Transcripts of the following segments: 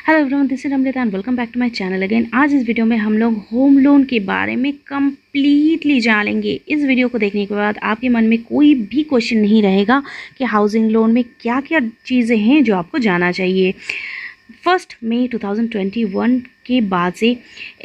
Hello everyone, this is Amrita and welcome back to my channel again. आज इस video में हम लोग होम लोन के बारे में कंप्लीटली जानेंगे। इस वीडियो को देखने के बाद आपके मन में कोई भी क्वेश्चन नहीं रहेगा कि हाउसिंग लोन में क्या क्या चीज़ें हैं जो आपको जानना चाहिए। 1 मई 2021 के बाद से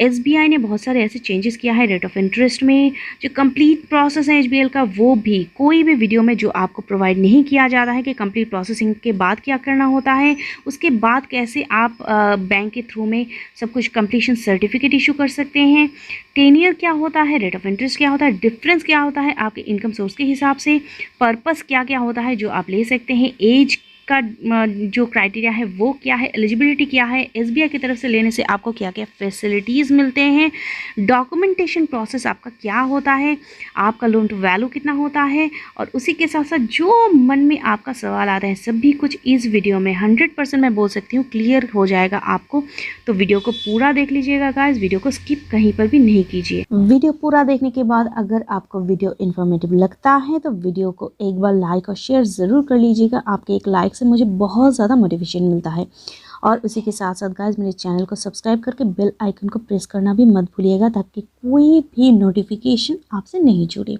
एसबीआई ने बहुत सारे ऐसे चेंजेस किया है रेट ऑफ इंटरेस्ट में। जो कंप्लीट प्रोसेस है एचबीएल का, वो भी कोई भी वीडियो में जो आपको प्रोवाइड नहीं किया जा रहा है कि कंप्लीट प्रोसेसिंग के बाद क्या करना होता है, उसके बाद कैसे आप बैंक के थ्रू में सब कुछ कंप्लीशन सर्टिफिकेट इशू कर सकते हैं, टेनियर क्या होता है, रेट ऑफ इंटरेस्ट क्या होता है, डिफरेंस क्या होता है आपके इनकम सोर्स के हिसाब से, पर्पस क्या क्या होता है जो आप ले सकते हैं, एज का जो क्राइटेरिया है वो क्या है, एलिजिबिलिटी क्या है, एसबीआई की तरफ से लेने से आपको क्या क्या फैसिलिटीज़ मिलते हैं, डॉक्यूमेंटेशन प्रोसेस आपका क्या होता है, आपका लोन टू वैल्यू कितना होता है, और उसी के साथ साथ जो मन में आपका सवाल आता है सभी कुछ इस वीडियो में 100% मैं बोल सकती हूँ क्लियर हो जाएगा आपको। तो वीडियो को पूरा देख लीजिएगा गाइस, वीडियो को स्किप कहीं पर भी नहीं कीजिए। वीडियो पूरा देखने के बाद अगर आपको वीडियो इन्फॉर्मेटिव लगता है तो वीडियो को एक बार लाइक और शेयर ज़रूर कर लीजिएगा। आपके एक लाइक से मुझे बहुत ज़्यादा मोटिवेशन मिलता है। और उसी के साथ साथ गाइस मेरे चैनल को सब्सक्राइब करके बेल आइकन को प्रेस करना भी मत भूलिएगा ताकि कोई भी नोटिफिकेशन आपसे नहीं छूटे।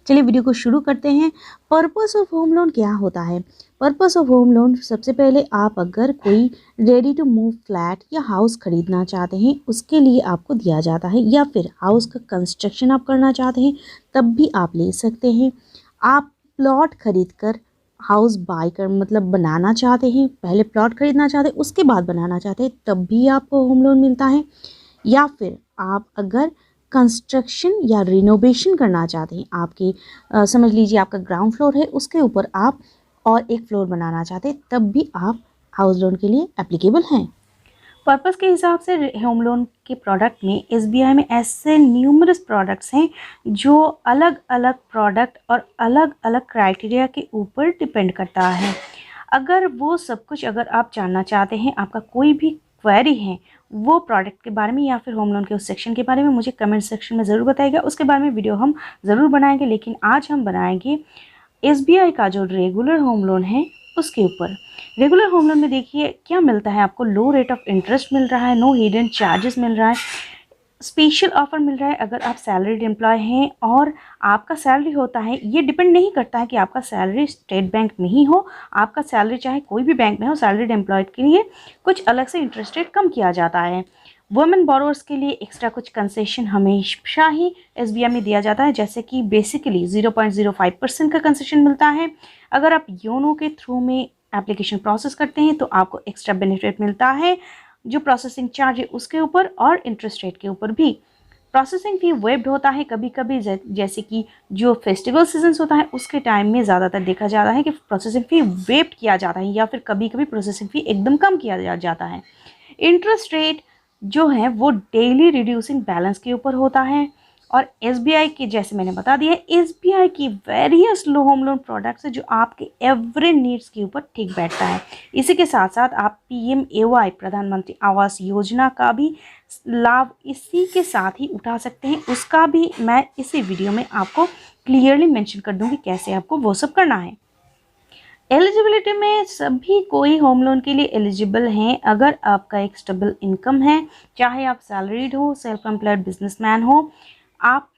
चलिए वीडियो को शुरू करते हैं। पर्पस ऑफ होम लोन क्या होता है? पर्पस ऑफ होम लोन, सबसे पहले आप अगर कोई रेडी टू मूव फ्लैट या हाउस खरीदना चाहते हैं उसके लिए आपको दिया जाता है, या फिर हाउस का कंस्ट्रक्शन आप करना चाहते हैं तब भी आप ले सकते हैं। आप प्लॉट खरीद कर हाउस बाय कर मतलब बनाना चाहते हैं, पहले प्लॉट खरीदना चाहते हैं उसके बाद बनाना चाहते हैं तब भी आपको होम लोन मिलता है। या फिर आप अगर कंस्ट्रक्शन या रिनोवेशन करना चाहते हैं, आपके समझ लीजिए आपका ग्राउंड फ्लोर है उसके ऊपर आप और एक फ्लोर बनाना चाहते हैं तब भी आप हाउस लोन के लिए एप्लीकेबल हैं। पर्पस के हिसाब से होम लोन के प्रोडक्ट में एसबीआई में ऐसे न्यूमरस प्रोडक्ट्स हैं जो अलग अलग प्रोडक्ट और अलग अलग क्राइटेरिया के ऊपर डिपेंड करता है। अगर वो सब कुछ अगर आप जानना चाहते हैं, आपका कोई भी क्वेरी है वो प्रोडक्ट के बारे में या फिर होम लोन के उस सेक्शन के बारे में, मुझे कमेंट सेक्शन में ज़रूर बताइएगा। उसके बारे में वीडियो हम ज़रूर बनाएंगे, लेकिन आज हम बनाएंगे एसबीआई का जो रेगुलर होम लोन है उसके ऊपर। रेगुलर होम लोन में देखिए क्या मिलता है आपको, लो रेट ऑफ इंटरेस्ट मिल रहा है, नो हिडन चार्जेस मिल रहा है, स्पेशल ऑफर मिल रहा है अगर आप सैलरीड एम्प्लॉय हैं और आपका सैलरी होता है। ये डिपेंड नहीं करता है कि आपका सैलरी स्टेट बैंक में ही हो, आपका सैलरी चाहे कोई भी बैंक में हो, सैलरीड एम्प्लॉय के लिए कुछ अलग से इंटरेस्ट रेट कम किया जाता है। वुमेन बोरोअर्स के लिए एक्स्ट्रा कुछ कंसेशन हमेशा ही एसबीआई में दिया जाता है, जैसे कि बेसिकली 0.05% का कंसेशन मिलता है। अगर आप योनो के थ्रू में एप्लीकेशन प्रोसेस करते हैं तो आपको एक्स्ट्रा बेनिफिट मिलता है, जो प्रोसेसिंग चार्ज है उसके ऊपर और इंटरेस्ट रेट के ऊपर भी। प्रोसेसिंग फ़ी वेब्ड होता है कभी कभी, जैसे कि जो फेस्टिवल सीजन्स होता है उसके टाइम में ज़्यादातर देखा जाता है कि प्रोसेसिंग फ़ी वेब्ड किया जाता है, या फिर कभी कभी प्रोसेसिंग फ़ी एकदम कम किया जाता है। इंटरेस्ट रेट जो है वो डेली रिड्यूसिंग बैलेंस के ऊपर होता है। और एसबीआई की, जैसे मैंने बता दिया, एसबीआई की वेरियस होम लोन प्रोडक्ट्स है जो आपके एवरी नीड्स के ऊपर ठीक बैठता है। इसी के साथ साथ आप पीएमएवाई प्रधानमंत्री आवास योजना का भी लाभ इसी के साथ ही उठा सकते हैं। उसका भी मैं इसी वीडियो में आपको क्लियरली मेंशन कर दूंगी कैसे आपको वो सब करना है। एलिजिबिलिटी में सभी कोई होम लोन के लिए एलिजिबल हैं अगर आपका एक स्टेबल इनकम है, चाहे आप सैलरीड हो, सेल्फ एम्प्लॉयड बिजनेसमैन हो, आप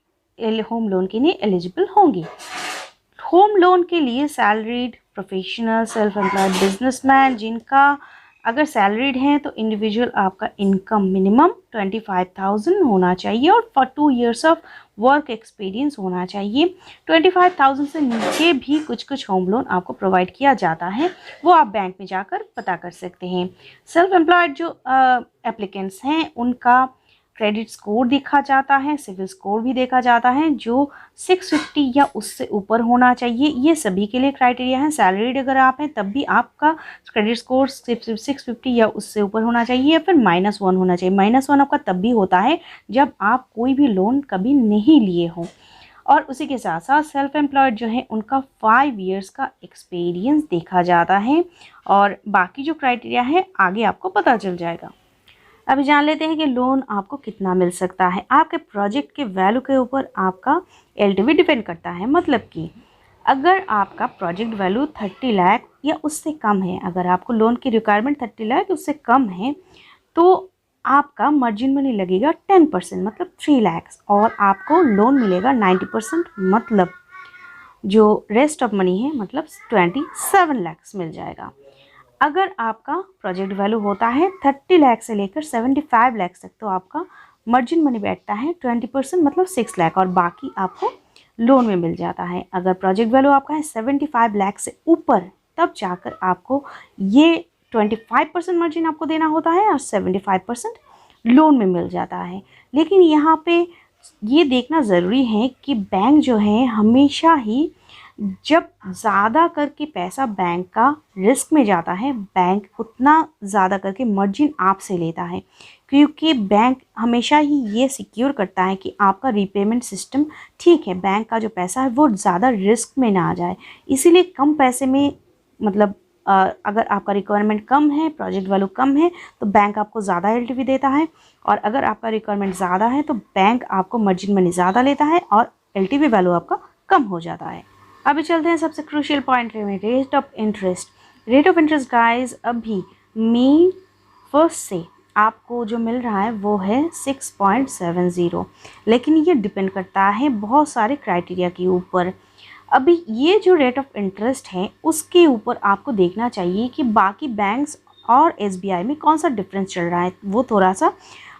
होम लोन के लिए एलिजिबल होंगे। होम लोन के लिए salaried, professional, self employed businessman जिनका अगर सैलरीड हैं तो इंडिविजुअल आपका इनकम मिनिमम 25,000 होना चाहिए और for 2 years of work experience होना चाहिए। 25,000 से नीचे भी कुछ कुछ होम लोन आपको प्रोवाइड किया जाता है, वो आप बैंक में जाकर पता कर सकते हैं। सेल्फ एम्प्लॉयड जो एप्लीकेंट्स हैं उनका क्रेडिट स्कोर देखा जाता है, सिविल स्कोर भी देखा जाता है जो 650 या उससे ऊपर होना चाहिए। ये सभी के लिए क्राइटेरिया है। सैलरीड अगर आप हैं तब भी आपका क्रेडिट स्कोर 650 या उससे ऊपर होना चाहिए, या फिर -1 होना चाहिए। -1 आपका तब भी होता है जब आप कोई भी लोन कभी नहीं लिए हो। और उसी के साथ साथ सेल्फ एम्प्लॉयड जो है उनका 5 years का एक्सपीरियंस देखा जाता है, और बाकी जो क्राइटेरिया है आगे आपको पता चल जाएगा। अभी जान लेते हैं कि लोन आपको कितना मिल सकता है। आपके प्रोजेक्ट के वैल्यू के ऊपर आपका एलटीवी डिपेंड करता है। मतलब कि अगर आपका प्रोजेक्ट वैल्यू 30 लाख या उससे कम है, अगर आपको लोन की रिक्वायरमेंट 30 लाख उससे कम है, तो आपका मार्जिन मनी लगेगा 10%, मतलब 3 लाख, और आपको लोन मिलेगा 90%, मतलब जो रेस्ट ऑफ मनी है मतलब 27 लाख मिल जाएगा। अगर आपका प्रोजेक्ट वैल्यू होता है 30 लाख से लेकर 75 लाख तक, तो आपका मार्जिन मनी बैठता है 20%, मतलब 6 लाख, और बाकी आपको लोन में मिल जाता है। अगर प्रोजेक्ट वैल्यू आपका है 75 लाख से ऊपर, तब जाकर आपको ये 25% मार्जिन आपको देना होता है और 75% लोन में मिल जाता है। लेकिन यहाँ पे ये देखना ज़रूरी है कि बैंक जो है हमेशा ही जब ज़्यादा करके पैसा बैंक का रिस्क में जाता है, बैंक उतना ज़्यादा करके मार्जिन आपसे लेता है, क्योंकि बैंक हमेशा ही ये सिक्योर करता है कि आपका रीपेमेंट सिस्टम ठीक है, बैंक का जो पैसा है वो ज़्यादा रिस्क में ना आ जाए। इसीलिए कम पैसे में, मतलब अगर आपका रिक्वायरमेंट कम है, प्रोजेक्ट वैल्यू कम है, तो बैंक आपको ज़्यादा एलटीवी देता है, और अगर आपका रिक्वायरमेंट ज़्यादा है तो बैंक आपको मार्जिन मनी ज़्यादा लेता है और एलटीवी वैल्यू आपका कम हो जाता है। अभी चलते हैं सबसे क्रूशियल पॉइंट में, rate of interest. Rate of interest guys अभी मई 1 से आपको जो मिल रहा है वो है 6.70, लेकिन ये डिपेंड करता है बहुत सारे क्राइटेरिया के ऊपर। अभी ये जो रेट ऑफ इंटरेस्ट है उसके ऊपर आपको देखना चाहिए कि बाकी बैंक्स और एसबीआई में कौन सा डिफरेंस चल रहा है, वो थोड़ा सा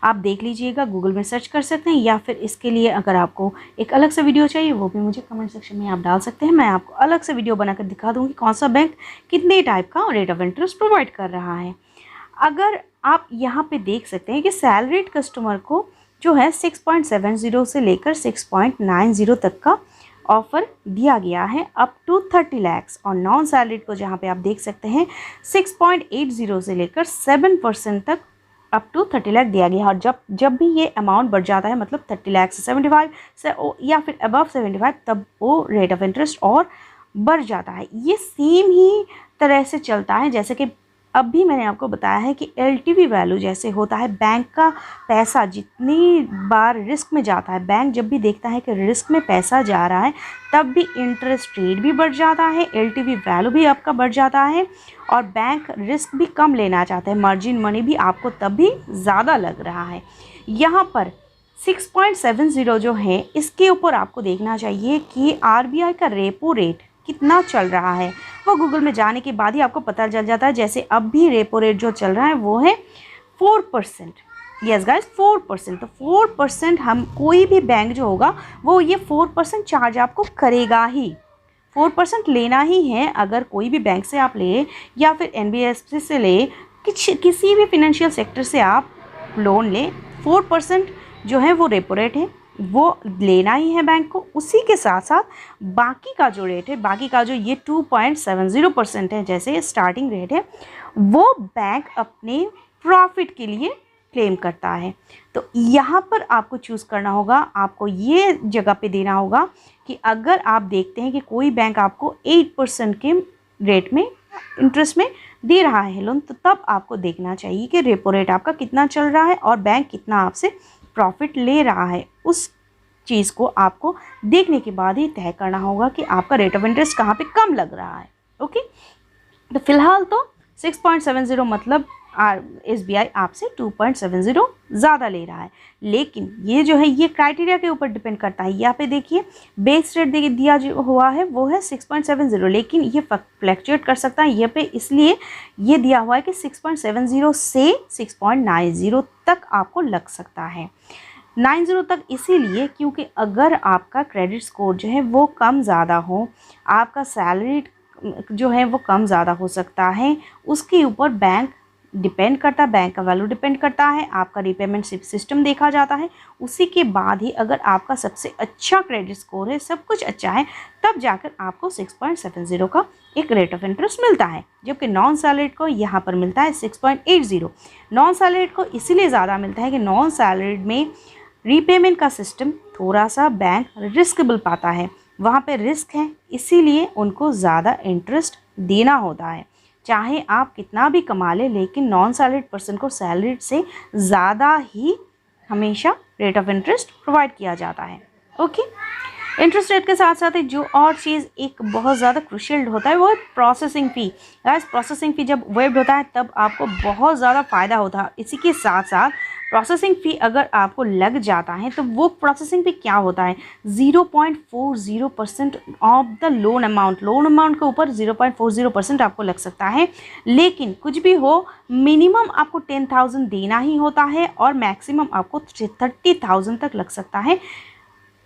आप देख लीजिएगा, गूगल में सर्च कर सकते हैं, या फिर इसके लिए अगर आपको एक अलग से वीडियो चाहिए वो भी मुझे कमेंट सेक्शन में आप डाल सकते हैं। मैं आपको अलग से वीडियो बनाकर दिखा दूँगी कौन सा बैंक कितने टाइप का रेट ऑफ इंटरेस्ट प्रोवाइड कर रहा है। अगर आप यहाँ पे देख सकते हैं कि सैलरीड कस्टमर को जो है 6.70 से लेकर 6.90 तक का ऑफ़र दिया गया है अप टू 30 लाख, और नॉन सैलरीड को जहाँ पे आप देख सकते हैं 6.80 से लेकर 7% तक अप टू 30 लाख दिया गया है। और जब भी ये अमाउंट बढ़ जाता है, मतलब 30 लाख से 75 से या फिर अबव 75, तब वो रेट ऑफ इंटरेस्ट और बढ़ जाता है। ये सेम ही तरह से चलता है जैसे कि अभी मैंने आपको बताया है कि एलटीवी वैल्यू जैसे होता है, बैंक का पैसा जितनी बार रिस्क में जाता है, बैंक जब भी देखता है कि रिस्क में पैसा जा रहा है, तब भी इंटरेस्ट रेट भी बढ़ जाता है, एलटीवी वैल्यू भी आपका बढ़ जाता है, और बैंक रिस्क भी कम लेना चाहते हैं, मार्जिन मनी भी आपको तब भी ज़्यादा लग रहा है। यहाँ पर 6.70 जो है इसके ऊपर आपको देखना चाहिए कि आरबीआई का रेपो रेट कितना चल रहा है, वो गूगल में जाने के बाद ही आपको पता चल जाता है। जैसे अब भी रेपो रेट जो चल रहा है वो है 4%। Yes guys, 4%। तो 4% हम कोई भी बैंक जो होगा वो ये 4% चार्ज आपको करेगा ही, 4% लेना ही है। अगर कोई भी बैंक से आप ले या फिर एनबीएफसी से ले, किसी भी फिनेंशियल सेक्टर से आप लोन लें, 4% जो है वो रेपो रेट है, वो लेना ही है बैंक को। उसी के साथ साथ बाकी का जो रेट है, बाकी का जो ये 2.70% है जैसे स्टार्टिंग रेट है, वो बैंक अपने प्रॉफिट के लिए क्लेम करता है। तो यहाँ पर आपको चूज़ करना होगा, आपको ये जगह पे देना होगा कि अगर आप देखते हैं कि कोई बैंक आपको 8% के रेट में इंटरेस्ट में दे रहा है लोन, तो तब आपको देखना चाहिए कि रेपो रेट आपका कितना चल रहा है और बैंक कितना आपसे प्रॉफिट ले रहा है। उस चीज़ को आपको देखने के बाद ही तय करना होगा कि आपका रेट ऑफ इंटरेस्ट कहाँ पे कम लग रहा है। ओके, तो फिलहाल तो 6.70 मतलब एसबीआई आपसे 2.70 ज़्यादा ले रहा है, लेकिन ये जो है ये क्राइटेरिया के ऊपर डिपेंड करता है। यहाँ पे देखिए बेस रेट दिया जो हुआ है वो है 6.70, लेकिन ये फ्लक्चुएट कर सकता है। ये पे इसलिए ये दिया हुआ है कि 6.70 से 6.90 तक आपको लग सकता है। 90 तक इसीलिए क्योंकि अगर आपका क्रेडिट स्कोर जो है वो कम ज़्यादा हो, आपका सैलरी जो है वो कम ज़्यादा हो सकता है, उसके ऊपर बैंक डिपेंड करता है, बैंक का वैल्यू डिपेंड करता है, आपका रीपेमेंट सिस्टम देखा जाता है। उसी के बाद ही अगर आपका सबसे अच्छा क्रेडिट स्कोर है, सब कुछ अच्छा है, तब जाकर आपको 6.70 का एक रेट ऑफ इंटरेस्ट मिलता है, जबकि नॉन सैलरीड को यहाँ पर मिलता है 6.80। नॉन सैलरीड को इसीलिए ज़्यादा मिलता है कि नॉन सैलरीड में रीपेमेंट का सिस्टम थोड़ा सा बैंक रिस्केबल पाता है, वहाँ पे रिस्क है, इसीलिए उनको ज़्यादा इंटरेस्ट देना होता है। चाहे आप कितना भी कमा लें, लेकिन नॉन सैलरीड पर्सन को सैलरीड से ज़्यादा ही हमेशा रेट ऑफ इंटरेस्ट प्रोवाइड किया जाता है। ओके, इंटरेस्ट रेट के साथ साथ ही जो और चीज़ एक बहुत ज़्यादा क्रूशियल होता है वो है processing fee. Guys processing fee जब वेब्ड होता है तब आपको बहुत ज़्यादा फ़ायदा होता है। इसी के साथ साथ प्रोसेसिंग फ़ी अगर आपको लग जाता है तो वो प्रोसेसिंग फ़ी क्या होता है, 0.40% ऑफ द लोन अमाउंट के ऊपर 0.40% आपको लग सकता है। लेकिन कुछ भी हो, मिनिमम आपको 10,000 देना ही होता है और मैक्सिमम आपको 30,000 तक लग सकता है,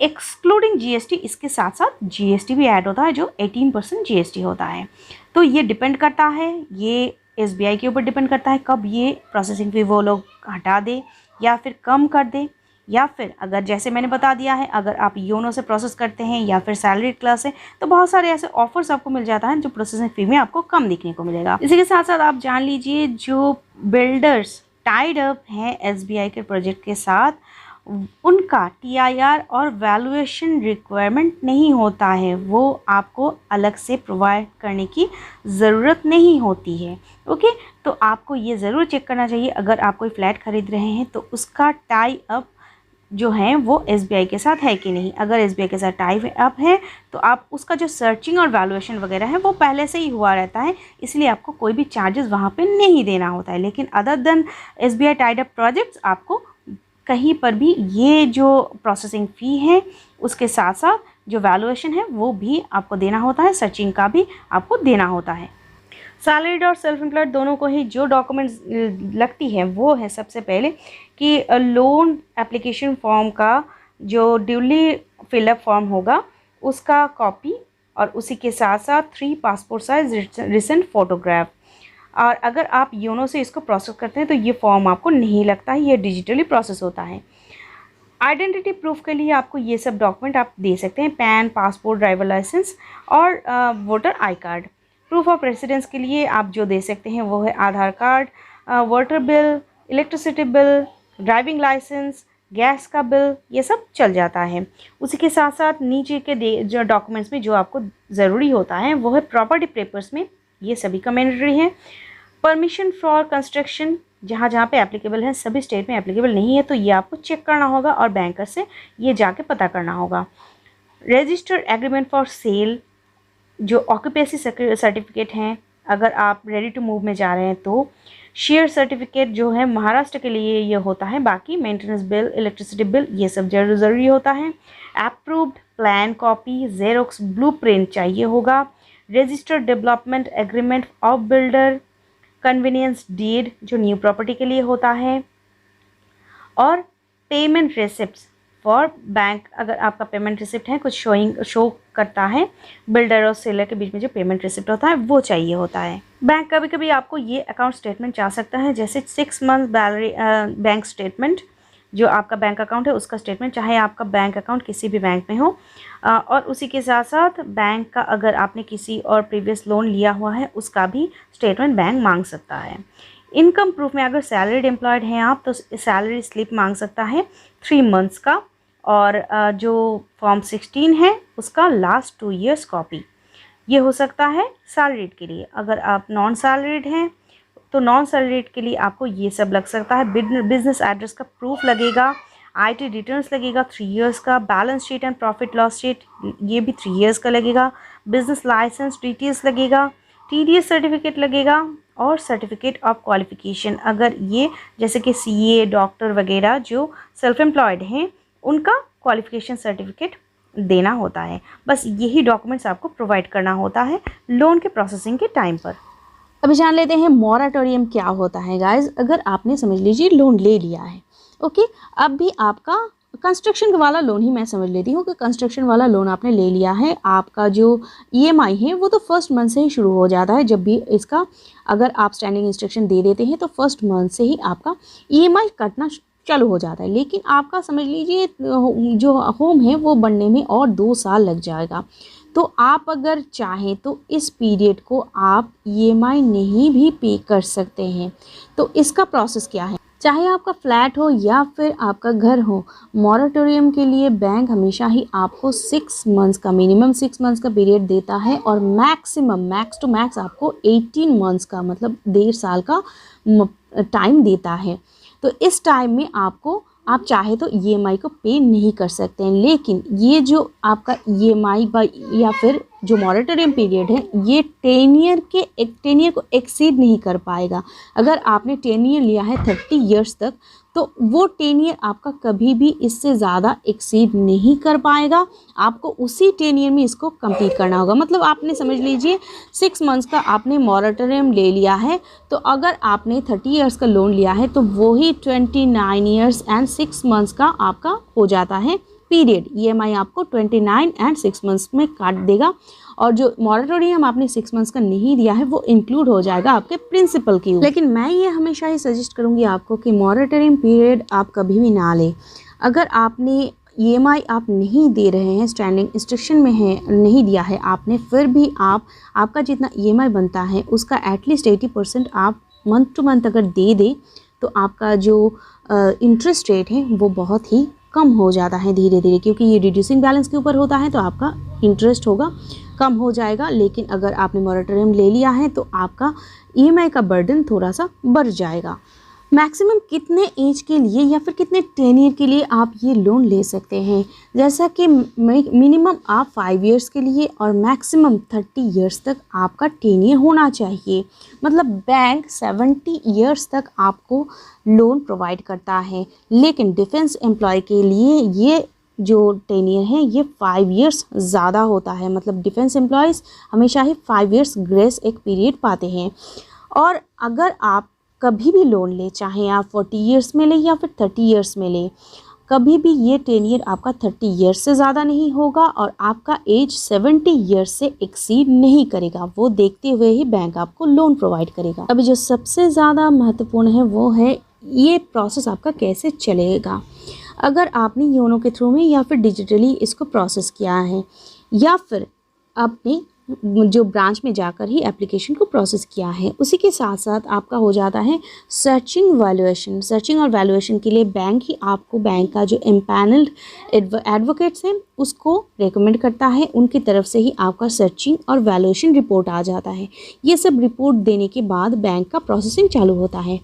एक्सक्लूडिंग जीएसटी। इसके साथ साथ जीएसटी भी ऐड होता है जो 18% जीएसटी होता है। तो ये डिपेंड करता है, ये एसबीआई के ऊपर डिपेंड करता है कब ये प्रोसेसिंग फ़ी वो लोग हटा दे या फिर कम कर दे, या फिर अगर जैसे मैंने बता दिया है अगर आप योनो से प्रोसेस करते हैं या फिर सैलरीड क्लास से तो बहुत सारे ऐसे ऑफर्स आपको मिल जाता है जो प्रोसेसिंग फ़ी में आपको कम देखने को मिलेगा। इसी के साथ साथ आप जान लीजिए जो बिल्डर्स टाइड अप हैं एसबीआई के प्रोजेक्ट के साथ उनका टीआईआर और वैल्यूएशन रिक्वायरमेंट नहीं होता है, वो आपको अलग से प्रोवाइड करने की ज़रूरत नहीं होती है। ओके, तो आपको ये ज़रूर चेक करना चाहिए अगर आप कोई फ्लैट ख़रीद रहे हैं तो उसका टाई अप जो है वो एसबीआई के साथ है कि नहीं। अगर एसबीआई के साथ टाई अप है तो आप उसका जो सर्चिंग और वैल्यूएशन वगैरह है वो पहले से ही हुआ रहता है, इसलिए आपको कोई भी चार्जेस वहाँ पे नहीं देना होता है। लेकिन other than SBI tied up projects आपको कहीं पर भी ये जो प्रोसेसिंग फ़ी है उसके साथ साथ जो वैल्यूएशन है वो भी आपको देना होता है, सर्चिंग का भी आपको देना होता है। सैलरीड और सेल्फ एम्प्लॉयड दोनों को ही जो डॉक्यूमेंट्स लगती है वो है सबसे पहले कि लोन एप्लीकेशन फॉर्म का जो ड्यूली फिलअप फॉर्म होगा उसका कॉपी और उसी के साथ साथ 3 पासपोर्ट साइज रिसेंट फ़ोटोग्राफ। और अगर आप योनो से इसको प्रोसेस करते हैं तो ये फॉर्म आपको नहीं लगता है, ये डिजिटली प्रोसेस होता है। आइडेंटिटी प्रूफ के लिए आपको ये सब डॉक्यूमेंट आप दे सकते हैं, पैन, पासपोर्ट, ड्राइवर लाइसेंस और voter I card. Proof of residence के लिए आप जो दे सकते हैं वो है Aadhaar card, water bill, electricity bill, driving licence, gas का बिल, ये सब चल जाता है। उसी के साथ साथ नीचे के जो डॉक्यूमेंट्स में जो आपको ज़रूरी होता है वो है प्रॉपर्टी पेपर्स में, ये सभी का मैंडेटरी है। परमिशन फॉर कंस्ट्रक्शन जहाँ जहाँ पे एप्लीकेबल है, सभी स्टेट में एप्लीकेबल नहीं है तो ये आपको चेक करना होगा और बैंकर से ये जाके पता करना होगा। रजिस्टर्ड एग्रीमेंट फॉर सेल, जो ऑक्यूपेंसी सर्टिफिकेट हैं अगर आप रेडी टू मूव में जा रहे हैं तो। शेयर सर्टिफिकेट जो है महाराष्ट्र के लिए ये होता है, बाकी मेंटेनेंस बिल, इलेक्ट्रिसिटी बिल ये सब ज़रूरी होता है। Approved plan copy, xerox blueprint चाहिए होगा। Registered development agreement of builder, convenience deed जो न्यू प्रॉपर्टी के लिए होता है, और पेमेंट रिसिप्ट्स फॉर बैंक, अगर आपका पेमेंट रिसिप्ट है कुछ शो करता है बिल्डर और सेलर के बीच में जो पेमेंट रिसिप्ट होता है वो चाहिए होता है। बैंक कभी कभी आपको ये अकाउंट स्टेटमेंट चाह सकता है, जैसे 6 मंथ बैंक स्टेटमेंट, जो आपका बैंक अकाउंट है उसका स्टेटमेंट, चाहे आपका बैंक अकाउंट किसी भी बैंक में हो। और उसी के साथ साथ बैंक का अगर आपने किसी और प्रीवियस लोन लिया हुआ है उसका भी स्टेटमेंट बैंक मांग सकता है। इनकम प्रूफ में अगर सैलरीड एम्प्लॉयड हैं आप तो सैलरी स्लिप मांग सकता है 3 मंथ्स का, और जो फॉर्म 16 है उसका लास्ट 2 ईयर्स कॉपी, ये हो सकता है सैलरीड के लिए। अगर आप नॉन सैलरीड हैं तो नॉन सैलरीड के लिए आपको ये सब लग सकता है। बिजनेस एड्रेस का प्रूफ लगेगा, आईटी रिटर्न्स लगेगा 3 ईयर्स का, balance sheet and profit loss sheet ये भी 3 ईयर्स का लगेगा, बिजनेस लाइसेंस डिटेल्स लगेगा, टीडीएस सर्टिफिकेट लगेगा और सर्टिफिकेट ऑफ क्वालिफिकेशन, अगर ये जैसे कि सीए, डॉक्टर वगैरह जो सेल्फ एम्प्लॉयड हैं उनका क्वालिफिकेशन सर्टिफिकेट देना होता है। बस यही डॉक्यूमेंट्स आपको प्रोवाइड करना होता है लोन के प्रोसेसिंग के टाइम पर। अभी जान लेते हैं मॉरेटोरियम क्या होता है गाइस। अगर आपने समझ लीजिए लोन ले लिया है, ओके, अब भी आपका कंस्ट्रक्शन वाला लोन ही मैं समझ लेती हूँ कि कंस्ट्रक्शन वाला लोन आपने ले लिया है, आपका जो ईएमआई है वो तो फर्स्ट मंथ से ही शुरू हो जाता है। जब भी इसका अगर आप स्टैंडिंग इंस्ट्रक्शन दे देते हैं तो फर्स्ट मंथ से ही आपका ईएमआई कटना चालू हो जाता है। लेकिन आपका समझ लीजिए जो होम है वो बनने में और 2 साल लग जाएगा, तो आप अगर चाहें तो इस पीरियड को आप ईएमआई नहीं भी पे कर सकते हैं। तो इसका प्रोसेस क्या है, चाहे आपका फ्लैट हो या फिर आपका घर हो, मॉरेटोरियम के लिए बैंक हमेशा ही आपको 6 मंथ्स का मिनिमम 6 मंथ्स का पीरियड देता है और मैक्सिमम मैक्स टू मैक्स आपको 18 मंथ्स का मतलब 1.5 साल का टाइम देता है। तो इस टाइम में आपको आप चाहे तो ईएमआई को पे नहीं कर सकते हैं, लेकिन ये जो आपका ईएमआई या फिर जो मॉरेटोरियम पीरियड है ये 10 ईयर को एक्सीड नहीं कर पाएगा। अगर आपने 10 ईयर लिया है 30 ईयर्स तक, तो वो 10 ईयर आपका कभी भी इससे ज़्यादा एक्सीड नहीं कर पाएगा। आपको उसी 10 ईयर में इसको कंप्लीट करना होगा। मतलब आपने समझ लीजिए 6 मंथ्स का आपने मॉरेटोरियम ले लिया है, तो अगर आपने 30 ईयर्स का लोन लिया है तो वही 29 ईयर्स एंड 6 मंथ्स का आपका हो जाता है पीरियड। ईएमआई आपको 29 एंड 6 मंथ्स में काट देगा, और जो मॉरेटोरियम आपने 6 मंथ्स का नहीं दिया है वो इंक्लूड हो जाएगा आपके प्रिंसिपल की। लेकिन मैं ये हमेशा ही सजेस्ट करूँगी आपको कि मॉरेटोरियम पीरियड आप कभी भी ना लें। अगर आपने ईएमआई आप नहीं दे रहे हैं, स्टैंडिंग इंस्ट्रक्शन में है, नहीं दिया है आपने, फिर भी आपका जितना ईएमआई बनता है उसका एटलीस्ट 80% आप मंथ टू मंथ अगर दे दें, तो आपका जो इंटरेस्ट रेट है वो बहुत ही कम हो जाता है धीरे धीरे, क्योंकि ये रिड्यूसिंग बैलेंस के ऊपर होता है तो आपका इंटरेस्ट होगा कम हो जाएगा। लेकिन अगर आपने मॉरेटोरियम ले लिया है तो आपका ईएमआई का बर्डन थोड़ा सा बढ़ जाएगा। मैक्सिमम कितने एज के लिए या फिर कितने 10 ईयर के लिए आप ये लोन ले सकते हैं? जैसा कि मिनिमम आप 5 ईयर्स के लिए और मैक्सिमम 30 ईयर्स तक आपका 10 ईयर होना चाहिए। मतलब बैंक 70 ईयर्स तक आपको लोन प्रोवाइड करता है, लेकिन डिफेंस एम्प्लॉय के लिए ये जो 10 ईयर है ये 5 ईयर्स ज़्यादा होता है। मतलब डिफेंस एम्प्लॉयज़ हमेशा ही 5 ईयर्स ग्रेस एक पीरियड पाते हैं। और अगर आप कभी भी लोन ले, चाहे आप 40 ईयर्स में ले या फिर 30 ईयर्स में ले, कभी भी ये 10 ईयर आपका 30 ईयर्स से ज़्यादा नहीं होगा और आपका एज 70 ईयर्स से एक्सीड नहीं करेगा। वो देखते हुए ही बैंक आपको लोन प्रोवाइड करेगा। अभी जो सबसे ज़्यादा महत्वपूर्ण है वो है ये प्रोसेस आपका कैसे चलेगा। अगर आपने योनो के थ्रू में या फिर डिजिटली इसको प्रोसेस किया है, या फिर आपने जो ब्रांच में जाकर ही एप्लीकेशन को प्रोसेस किया है, उसी के साथ साथ आपका हो जाता है सर्चिंग वैल्यूएशन। सर्चिंग और वैल्यूएशन के लिए बैंक ही आपको, बैंक का जो एम्पैनल्ड एडवोकेट्स हैं उसको रेकमेंड करता है, उनकी तरफ से ही आपका सर्चिंग और वैल्यूएशन रिपोर्ट आ जाता है। ये सब रिपोर्ट देने के बाद बैंक का प्रोसेसिंग चालू होता है।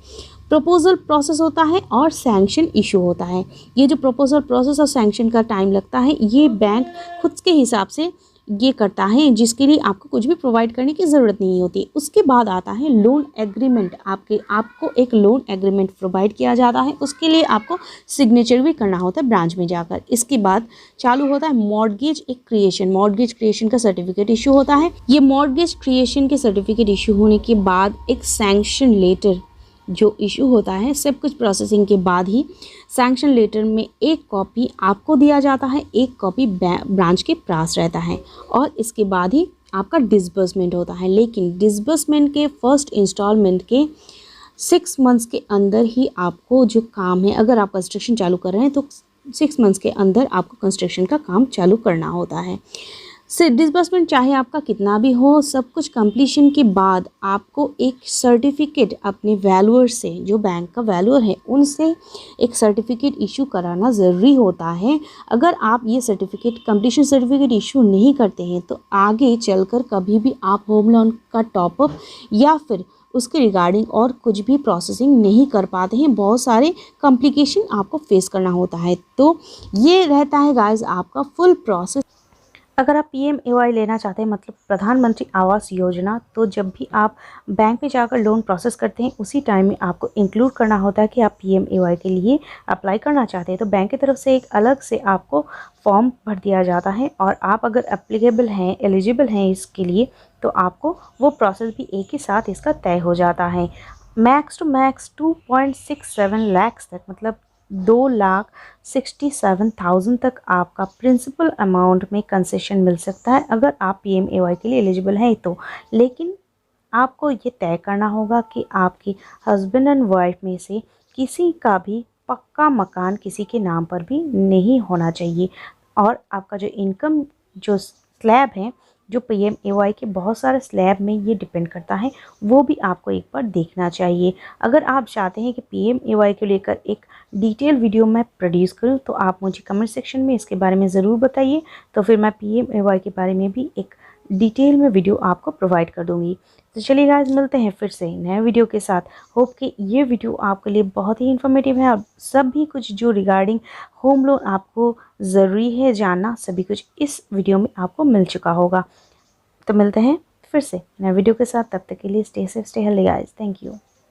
प्रपोजल प्रोसेस होता है और सैंक्शन इशू होता है। ये जो प्रपोजल प्रोसेस और सैंक्शन का टाइम लगता है ये बैंक खुद के हिसाब से ये करता है, जिसके लिए आपको कुछ भी प्रोवाइड करने की ज़रूरत नहीं होती। उसके बाद आता है लोन एग्रीमेंट। आपको एक लोन एग्रीमेंट प्रोवाइड किया जाता है, उसके लिए आपको सिग्नेचर भी करना होता है ब्रांच में जाकर। इसके बाद चालू होता है मॉर्गेज एक क्रिएशन। मॉर्गेज क्रिएशन का सर्टिफिकेट इशू होता है। ये मॉर्गेज क्रिएशन के सर्टिफिकेट इशू होने के बाद एक सैंक्शन लेटर जो इशू होता है, सब कुछ प्रोसेसिंग के बाद ही सैंक्शन लेटर में एक कॉपी आपको दिया जाता है, एक कॉपी ब्रांच के पास रहता है, और इसके बाद ही आपका डिसबर्समेंट होता है। लेकिन डिसबर्समेंट के फर्स्ट इंस्टॉलमेंट के 6 मंथ्स के अंदर ही आपको जो काम है, अगर आप कंस्ट्रक्शन चालू कर रहे हैं तो 6 मंथ्स के अंदर आपको कंस्ट्रक्शन का काम चालू करना होता है। डिसबर्समेंट चाहे आपका कितना भी हो, सब कुछ कंप्लीशन के बाद आपको एक सर्टिफिकेट अपने वैल्यूअर से, जो बैंक का वैल्यूअर है उनसे एक सर्टिफिकेट इशू कराना ज़रूरी होता है। अगर आप ये सर्टिफिकेट, कंप्लीशन सर्टिफिकेट इशू नहीं करते हैं तो आगे चलकर कभी भी आप होम लोन का टॉपअप या फिर उसके रिगार्डिंग और कुछ भी प्रोसेसिंग नहीं कर पाते हैं। बहुत सारे कॉम्प्लिकेशन आपको फेस करना होता है। तो ये रहता है गाइस आपका फुल प्रोसेस। अगर आप PMAY लेना चाहते हैं, मतलब प्रधानमंत्री आवास योजना, तो जब भी आप बैंक में जाकर लोन प्रोसेस करते हैं उसी टाइम में आपको इंक्लूड करना होता है कि आप PMAY के लिए अप्लाई करना चाहते हैं। तो बैंक की तरफ से एक अलग से आपको फॉर्म भर दिया जाता है, और आप अगर एप्लीकेबल हैं, एलिजिबल हैं इसके लिए, तो आपको वो प्रोसेस भी एक ही साथ इसका तय हो जाता है। मैक्स टू मैक्स 2.67 लाख तक, मतलब 2,67,000 तक आपका प्रिंसिपल अमाउंट में कंसेशन मिल सकता है अगर आप PMAY के लिए एलिजिबल हैं तो। लेकिन आपको ये तय करना होगा कि आपकी हस्बैंड एंड वाइफ में से किसी का भी पक्का मकान किसी के नाम पर भी नहीं होना चाहिए, और आपका जो इनकम जो स्लैब है, जो PMAY के बहुत सारे स्लैब में ये डिपेंड करता है, वो भी आपको एक बार देखना चाहिए। अगर आप चाहते हैं कि PMAY को लेकर एक डिटेल वीडियो मैं प्रोड्यूस करूं तो आप मुझे कमेंट सेक्शन में इसके बारे में ज़रूर बताइए, तो फिर मैं PMAY के बारे में भी एक डिटेल में वीडियो आपको प्रोवाइड कर दूंगी। तो चलिए गाइस, मिलते हैं फिर से नए वीडियो के साथ। होप कि ये वीडियो आपके लिए बहुत ही इन्फॉर्मेटिव है और सभी कुछ जो रिगार्डिंग होम लोन आपको ज़रूरी है जानना, सभी कुछ इस वीडियो में आपको मिल चुका होगा। तो मिलते हैं फिर से नए वीडियो के साथ, तब तक के लिए stay safe, stay healthy guys. Thank you.